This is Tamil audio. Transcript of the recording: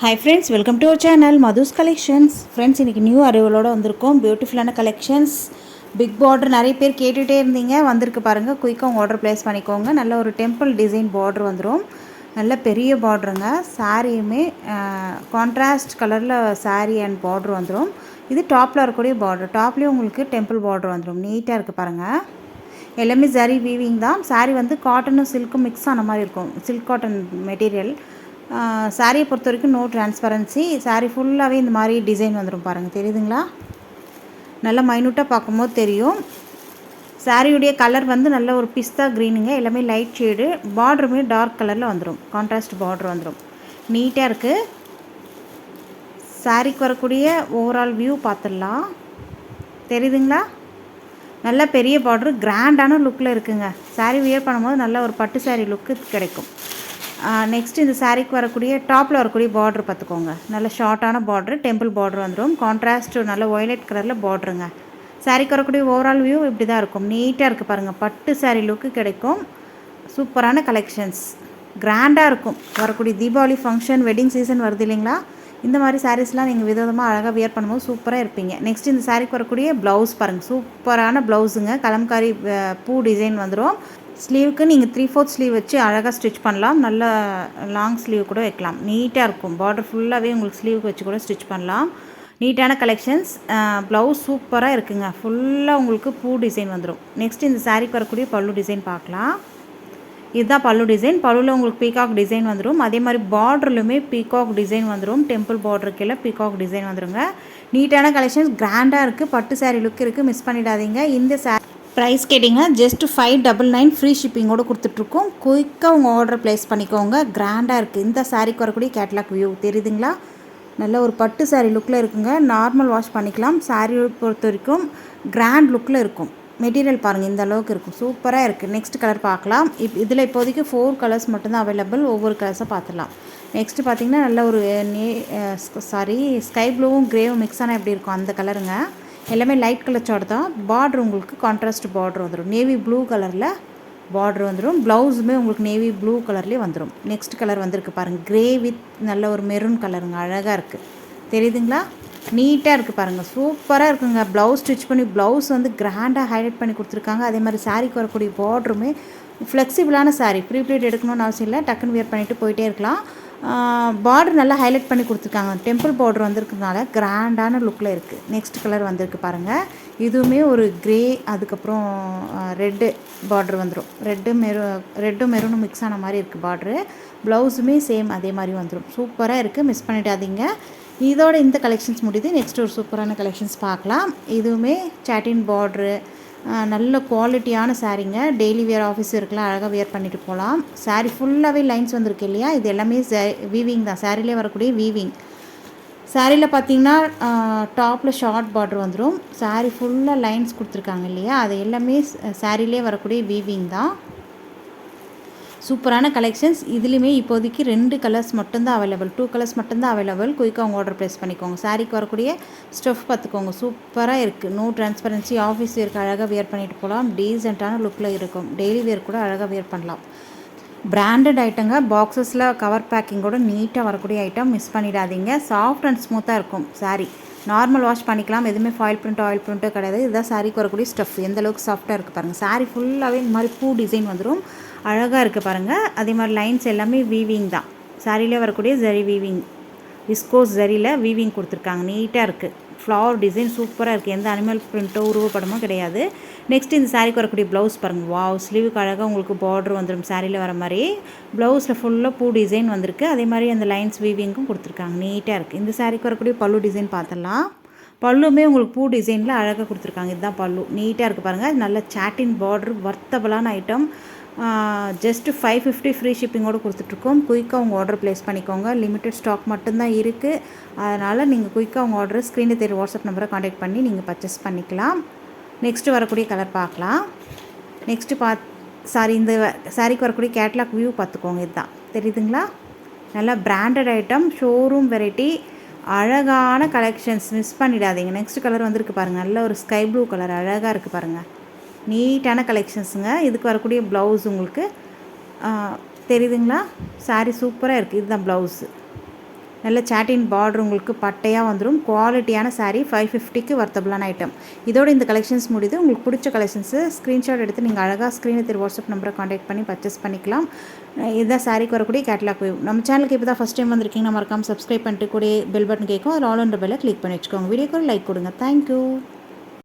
Hi friends, welcome to our channel Madhu's collections. Friends, இன்றைக்கி நியூ அரைவலோடு வந்திருக்கோம். பியூட்டிஃபுல்லான கலெக்ஷன்ஸ், பிக் பார்டர் நிறைய பேர் கேட்டுகிட்டே இருந்தீங்க. வந்திருக்கு பாருங்கள், குயிக்காக உங்கள் ஆர்டர் ப்ளேஸ் பண்ணிக்கோங்க. நல்ல ஒரு டெம்பிள் டிசைன் பார்டர் வந்துடும். நல்ல பெரிய பார்டருங்க. சாரியுமே கான்ட்ராஸ்ட் கலரில் சாரீ அண்ட் பார்டர் வந்துடும். இது டாப்பில் இருக்கக்கூடிய பார்டர். டாப்லேயும் உங்களுக்கு டெம்பிள் பார்டர் வந்துடும். நீட்டாக இருக்குது பாருங்கள். எல்லாமே ஜரி வீவிங் தான். சாரீ வந்து காட்டனும் சில்க்கும் மிக்ஸ் ஆன மாதிரி இருக்கும். Silk cotton material. சாரியை பொறுத்த வரைக்கும் நோ டிரான்ஸ்பரன்சி. சாரீ ஃபுல்லாகவே இந்த மாதிரி டிசைன் வந்துடும் பாருங்கள். தெரியுதுங்களா? நல்லா மைனூட்டாக பார்க்கும்போது தெரியும். சாரியுடைய கலர் வந்து நல்ல ஒரு பிஸ்தா க்ரீனுங்க. எல்லாமே லைட் ஷேடு. பார்டருமே டார்க் கலரில் வந்துடும். கான்ட்ராஸ்ட் பார்டர் வந்துடும். நீட்டாக இருக்குது. சாரிக்கு வரக்கூடிய ஓவரால் வியூ பார்த்துடலாம். தெரியுதுங்களா? நல்ல பெரிய பார்டரு, கிராண்டான லுக்கில் இருக்குங்க. சாரீ வியர் பண்ணும்போது நல்ல ஒரு பட்டு சாரீ லுக்கு கிடைக்கும். நெக்ஸ்ட் இந்த சாரீக்கு வரக்கூடிய டாப்பில் வரக்கூடிய பார்டர் பார்த்துக்கோங்க. நல்ல ஷார்ட்டான பார்டரு, டெம்பிள் பார்டர் வந்துடும். கான்ட்ராஸ்ட் நல்ல வயலட் கலரில் பார்டருங்க. சாரீக்கு வரக்கூடிய ஓவரால் வியூ இப்படி தான் இருக்கும். நீட்டாக இருக்குது பாருங்கள். பட்டு சாரீ லுக்கு கிடைக்கும். சூப்பரான கலெக்ஷன்ஸ், கிராண்டாக இருக்கும். வரக்கூடிய தீபாவளி ஃபங்க்ஷன், வெட்டிங் சீசன் வருது இல்லைங்களா? இந்த மாதிரி சாரீஸ்லாம் நீங்கள் விதவிதமாக அழகாக வியர் பண்ணும்போது சூப்பராக இருப்பீங்க. நெக்ஸ்ட் இந்த சாரீக்கு வரக்கூடிய ப்ளவுஸ் பாருங்கள். சூப்பரான ப்ளவுஸுங்க. கலம்காரி பூ டிசைன் வந்துடும். ஸ்லீவுக்கு நீங்கள் 3/4 ஸ்லீவ் வச்சு அழகாக ஸ்டிச் பண்ணலாம். நல்ல லாங் ஸ்லீவ் கூட வைக்கலாம். நீட்டாக இருக்கும். பார்டர் ஃபுல்லாகவே உங்களுக்கு ஸ்லீவுக்கு வச்சு கூட ஸ்டிச் பண்ணலாம். நீட்டான கலெக்ஷன்ஸ். ப்ளவுஸ் சூப்பராக இருக்குங்க. ஃபுல்லாக உங்களுக்கு பூ டிசைன் வந்துடும். நெக்ஸ்ட் இந்த சாரீக்கு வரக்கூடிய பல்லு டிசைன் பார்க்கலாம். இதுதான் பல்லு டிசைன். பல்லுவில் உங்களுக்கு பீகாக் டிசைன் வந்துடும். அதே மாதிரி பார்டர்லையுமே பீகாக் டிசைன் வந்துடும். டெம்பிள் பார்டருக்கு எல்லாம் பீகாக் டிசைன் வந்துடுங்க. நீட்டான கலெக்ஷன்ஸ், கிராண்டாக இருக்குது. பட்டு சாரீ லுக் இருக்குது. மிஸ் பண்ணிடாதீங்க. இந்த ப்ரைஸ் கேட்டிங்கன்னா ஜஸ்ட் 599 ஃப்ரீ ஷிப்பிங்கோடு கொடுத்துட்ருக்கோம். குயிக்காக உங்கள் ஆர்டர் ப்ளேஸ் பண்ணிக்கோங்க. கிராண்டாக இருக்குது. இந்த சாரீக்கு வரக்கூடிய கேட்லாக் வியூ தெரியுதுங்களா? நல்ல ஒரு பட்டு சாரீ லுக்கில் இருக்குங்க. நார்மல் வாஷ் பண்ணிக்கலாம். சாரீ பொறுத்த வரைக்கும் கிராண்ட் லுக்கில் இருக்கும். மெட்டீரியல் பாருங்கள், இந்த அளவுக்கு இருக்கும். சூப்பராக இருக்குது. நெக்ஸ்ட் கலர் பார்க்கலாம். இதில் இப்போதைக்கு 4 கலர்ஸ் மட்டும்தான் அவைலபிள். ஒவ்வொரு கலர்ஸை பார்த்துடலாம். நெக்ஸ்ட்டு பார்த்திங்கன்னா நல்ல ஒரு ஸ்கை ப்ளூவும் க்ரேவும் மிக்ஸ் ஆனால் எப்படி இருக்கும் அந்த கலருங்க. எல்லாமே லைட் கலர் சார்ட் தான். பார்டர் உங்களுக்கு கான்ட்ராஸ்ட் பார்டர் வந்துடும். நேவி ப்ளூ கலரில் பார்டர் வந்துடும். ப்ளவுஸுமே உங்களுக்கு நேவி ப்ளூ கலர்லேயே வந்துடும். நெக்ஸ்ட் கலர் வந்திருக்கு பாருங்கள். க்ரே வித் நல்ல ஒரு மெரூன் கலருங்க. அழகாக இருக்குது. தெரியுதுங்களா? நீட்டாக இருக்குது பாருங்கள். சூப்பராக இருக்குங்க. ப்ளவுஸ் ஸ்டிச் பண்ணி ப்ளவுஸ் வந்து கிராண்டாக ஹைலைட் பண்ணி கொடுத்துருக்காங்க. அதே மாதிரி சாரீக்கு வரக்கூடிய பார்டருமே ஃப்ளெக்சிபிளான சாரீ. ப்ரீப்ளீட் எடுக்கணும்னு அவசியம் இல்லை. டக்குன்னு வியர் பண்ணிவிட்டு போயிட்டே இருக்கலாம். பார்டர் நல்லா ஹைலைட் பண்ணி கொடுத்துருக்காங்க. டெம்பிள் பார்டர் வந்திருக்கிறதுனால கிராண்டான லுக்கில் இருக்குது. நெக்ஸ்ட் கலர் வந்திருக்கு பாருங்கள். இதுவுமே ஒரு க்ரே, அதுக்கப்புறம் ரெட்டு பார்டர் வந்துடும். ரெட்டும் மெரூனும் மிக்ஸ் ஆன மாதிரி இருக்குது பார்டரு. ப்ளவுஸுமே சேம் அதே மாதிரி வந்துடும். சூப்பராக இருக்குது. மிஸ் பண்ணிடாதீங்க. இதோட இந்த கலெக்ஷன்ஸ் முடியுது. நெக்ஸ்ட் ஒரு சூப்பரான கலெக்ஷன்ஸ் பார்க்கலாம். இதுவுமே சாட்டின் பார்டரு, நல்ல குவாலிட்டியான சாரீங்க. டெய்லி வியர் ஆஃபீஸ் இருக்கலாம், அழகாக வியர் பண்ணிட்டு போகலாம். சாரீ ஃபுல்லாகவே லைன்ஸ் வந்திருக்கு இல்லையா? இது எல்லாமே வீவிங் தான். சாரிலே வரக்கூடிய வீவிங். சாரியில் பார்த்தீங்கன்னா டாப்பில் ஷார்ட் பார்டர் வந்துடும். சாரீ ஃபுல்லாக லைன்ஸ் கொடுத்துருக்காங்க இல்லையா? அது எல்லாமே சாரிலே வரக்கூடிய வீவிங் தான். சூப்பரான கலெக்ஷன்ஸ். இதுலேயுமே இப்போதைக்கு 2 கலர்ஸ் மட்டும்தான் அவைலபிள். 2 கலர்ஸ் மட்டும்தான் அவைலபிள். குயிக்காக உங்கள் ஆர்டர் ப்ளேஸ் பண்ணிக்கோங்க. சாரீக்கு வரக்கூடிய ஸ்டஃப் பார்த்துக்கோங்க. சூப்பராக இருக்குது. No transparency. ஆஃபீஸ் வேருக்கு அழகாக வியர் பண்ணிட்டு போகலாம். டீசெண்டான லுக்கில் இருக்கும். டெய்லி வேர் கூட அழகாக வியர் பண்ணலாம். பிராண்டட் ஐட்டங்க. பாக்ஸஸில் கவர் பேக்கிங்கோட நீட்டாக வரக்கூடிய ஐட்டம். மிஸ் பண்ணிடாதீங்க. சாஃப்ட் அண்ட் ஸ்மூத்தாக இருக்கும் சாரீ. நார்மல் வாஷ் பண்ணிக்கலாம். எதுவுமே ஃபாயில் பிரிண்ட் ஆயில் பிரிண்ட்டோ கிடையாது. இதுதான் சாரீக்கு வரக்கூடிய ஸ்டஃப். எந்தளவுக்கு சாஃப்ட்டாக இருக்குது பாருங்கள். சாரீ ஃபுல்லாகவே இந்த மாதிரி பூ டிசைன் வந்துடும். அழகாக இருக்குது பாருங்கள். அதே மாதிரி லைன்ஸ் எல்லாமே வீவிங் தான். சாரியிலே வரக்கூடிய ஜரி வீவிங், விஸ்கோஸ் ஜரியில் வீவிங் கொடுத்துருக்காங்க. நீட்டாக இருக்குது. ஃப்ளவர் டிசைன் சூப்பராக இருக்குது. எந்த அனிமல் பிரிண்ட்டோ உருவப்படமோ கிடையாது. நெக்ஸ்ட் இந்த சாரீக்கு வரக்கூடிய ப்ளவுஸ் பாருங்கள். வாவ், ஸ்லீவுக்கு அழகாக உங்களுக்கு பார்டர் வந்துடும். சாரியில் வர மாதிரி ப்ளவுஸில் ஃபுல்லாக பூ டிசைன் வந்திருக்கு. அதே மாதிரி அந்த லைன்ஸ் வீவிங்கும் கொடுத்துருக்காங்க. நீட்டாக இருக்குது. இந்த சாரீக்கு வரக்கூடிய பல்லு டிசைன் பார்த்துடலாம். பல்லுமே உங்களுக்கு பூ டிசைனில் அழகாக கொடுத்துருக்காங்க. இதுதான் பல்லு. நீட்டாக இருக்குது பாருங்கள். நல்ல சாட்டின் பார்டர், வர்த்தபலான ஐட்டம். ஜஸ்ட் 550 ஃப்ரீ ஷிப்பிங்கோடு கொடுத்துட்ருக்கோம். குயிக்காக உங்கள் ஆர்டர் ப்ளேஸ் பண்ணிக்கோங்க. லிமிட்டட் ஸ்டாக் மட்டும்தான் இருக்குது. அதனால் நீங்கள் குயிக்காக உங்கள் ஆர்டர் ஸ்க்ரீனில் தெரிய வாட்ஸ்அப் நம்பரை காண்டாக்ட் பண்ணி நீங்கள் பர்ச்சேஸ் பண்ணிக்கலாம். நெக்ஸ்ட்டு வரக்கூடிய கலர் பார்க்கலாம். நெக்ஸ்ட்டு இந்த சாரீக்கு வரக்கூடிய கேட்லாக் வியூ பார்த்துக்கோங்க. இதுதான் தெரியுதுங்களா? நல்லா பிராண்டட் ஐட்டம், ஷோரூம் வெரைட்டி, அழகான கலெக்ஷன்ஸ். மிஸ் பண்ணிடாதீங்க. நெக்ஸ்ட் கலர் வந்திருக்கு பாருங்கள். நல்ல ஒரு ஸ்கை ப்ளூ கலர். அழகாக இருக்குது பாருங்கள். நீட்டான கலெக்ஷன்ஸுங்க. இதுக்கு வரக்கூடிய ப்ளவுஸ் உங்களுக்கு தெரியுதுங்களா? சாரீ சூப்பராக இருக்குது. இதுதான் ப்ளவுஸு. நல்ல சாட்டின் பார்டர் உங்களுக்கு பட்டையாக வந்துடும். குவாலிட்டியான சாரீ 550க்கு வர்த்தபிளான ஐட்டம். இதோட இந்த கலெக்ஷன்ஸ் முடியுது. உங்களுக்கு பிடிச்ச கலெக்ஷன்ஸு ஸ்க்ரீன்ஷாட் எடுத்து நீங்கள் அழகாக ஸ்க்ரீனை தெரிய வாட்ஸ்அப் நம்பரை காண்டாக்ட் பண்ணி பர்ச்சேஸ் பண்ணிக்கலாம். இதுதான் சாரீக்கு வரக்கூடிய கேட்லாக் வியூ. நம்ம சேனலுக்கு இப்போ தான் ஃபஸ்ட் டைம் வந்திருக்கீங்கன்னா மறக்காமல் சப்ஸ்கிரைப் பண்ணிட்டு கூட பெல் பட்டன் கேட்கும். அதில் ஆல் ஒன்ற பெல்லை கிளிக் பண்ணி வச்சுக்கோங்க. வீடியோக்கு ஒரு லைக் கொடுங்க. தேங்க்யூ.